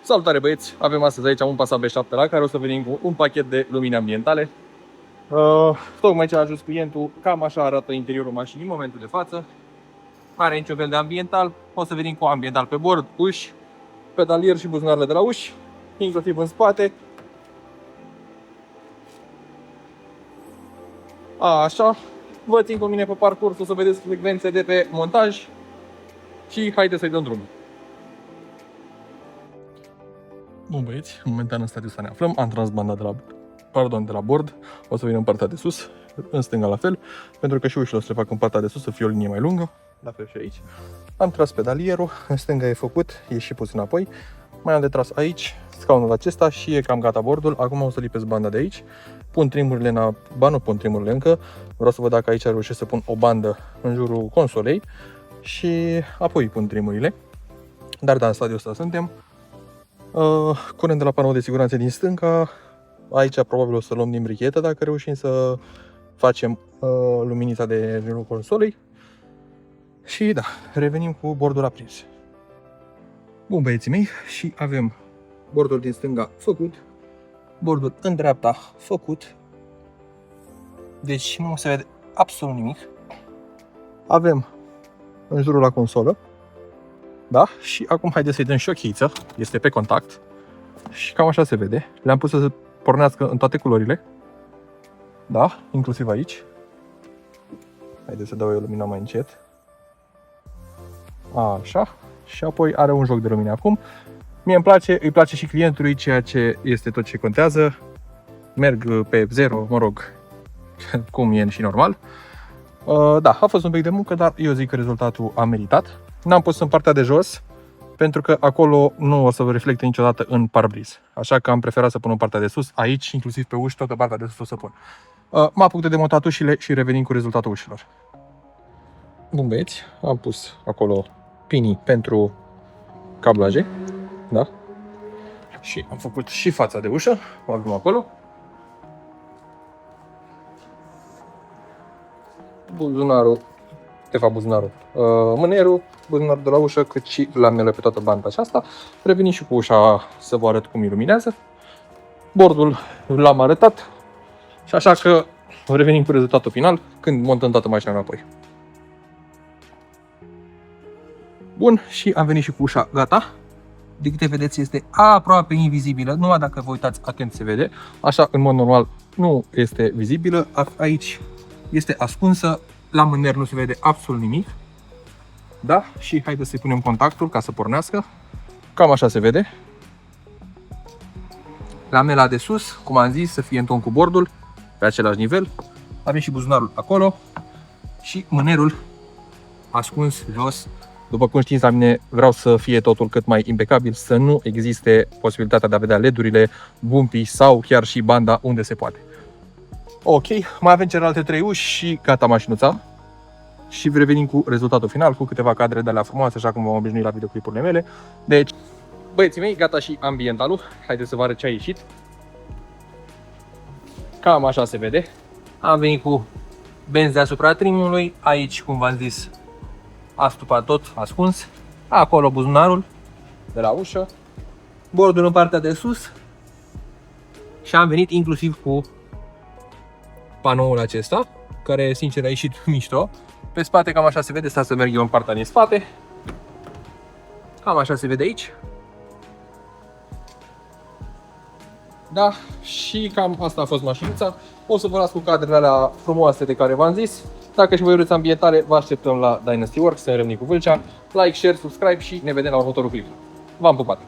Salutare băieți! Avem astăzi aici un Passat B7 la care o să venim cu un pachet de lumini ambientale. Tocmai ce a ajuns clientul, cam așa arată interiorul mașinii în momentul de față. Nu are niciun fel de ambiental, o să venim cu ambiental pe bord, uși, pedalier și buzunarele de la uși, inclusiv în spate. Așa, vă țin cu mine pe parcurs, o să vedeți frecvențe de pe montaj și haideți să-i dăm drumul. Bun băieți, momentan în stadiul ăsta ne aflăm, am tras banda de la bord, o să venim în partea de sus, în stânga la fel, pentru că și ușile o să le fac în partea de sus să fie o linie mai lungă, la fel și aici. Am tras pedalierul, în stânga e făcut, e și pus înapoi, mai am de tras aici, scaunul acesta și e cam gata bordul, acum o să lipesc banda de aici, pun trimurile nu pun trimurile încă, vreau să văd dacă aici reușesc să pun o bandă în jurul consolei și apoi pun trimurile, dar da, în stadiul ăsta suntem. Curent de la panoul de siguranță din stânga. Aici probabil o să luăm din brichetă dacă reușim să facem luminița de jurul consolei. Și da, revenim cu bordul aprins. Bun băieții mei, și avem bordul din stânga făcut, bordul în dreapta făcut. Deci nu se vede absolut nimic. Avem în jurul la consolă. Da? Și acum haideți să-i dăm și o cheiță, este pe contact și cam așa se vede. Le-am pus să pornească în toate culorile, da? Inclusiv aici. Haideți să dau eu lumina mai încet. Așa. Și apoi are un joc de lumină acum. Mie îmi place, îi place și clientului, ceea ce este tot ce contează. Merg pe 0, mă rog, cum e și normal. Da, a fost un pic de muncă, dar eu zic că rezultatul a meritat. N-am pus în partea de jos, pentru că acolo nu o să vă reflecte niciodată în parbriz. Așa că am preferat să pun în partea de sus, aici, inclusiv pe uși, toată partea de sus o să pun. Mă apuc de demontat ușile și revenim cu rezultatul ușilor. Bun băieți, am pus acolo pinii pentru cablaje, da? Și am făcut și fața de ușă, o avem acolo. Mânerul, buzunarul de la ușă, cât și lamele pe toată banda aceasta. Revenim și cu ușa să vă arăt cum iluminează. Bordul l-am arătat și așa că revenim cu rezultatul final când montăm toată mașina înapoi. Bun, și am venit și cu ușa gata. De câte vedeți este aproape invizibilă, numai dacă vă uitați atent se vede. Așa, în mod normal, nu este vizibilă, aici este ascunsă. La mâner nu se vede absolut nimic. Da? Și haideți să-i punem contactul ca să pornească. Cam așa se vede. Lamela de sus, cum am zis, să fie în ton cu bordul, pe același nivel. Avem și buzunarul acolo și mânerul ascuns jos. După cum știți, la mine vreau să fie totul cât mai impecabil, să nu existe posibilitatea de a vedea LED-urile, bumpii sau chiar și banda unde se poate. Ok, mai avem celelalte 3 uși și gata mașinuța. Și revenim cu rezultatul final, cu câteva cadre de alea frumoase, așa cum v-am obișnuit la videoclipurile mele. Deci, băieții mei, gata și ambientalul. Haideți să vă arăt ce a ieșit. Cam așa se vede. Am venit cu benzi deasupra trimului. Aici, cum v-am zis, astupa tot ascuns. Acolo buzunarul de la ușă. Bordul în partea de sus. Și am venit inclusiv cu panoul acesta, care sincer a ieșit mișto. Pe spate cam așa se vede, să merg eu în partea din spate. Cam așa se vede aici. Da, și cam asta a fost mașinuța. O să vă las cu cadrele alea frumoase de care v-am zis. Dacă și voi vreți ambientare, vă așteptăm la Dynasty Works, în Râmnicu Vâlcea. Like, share, subscribe și ne vedem la următorul clip. V-am pupat!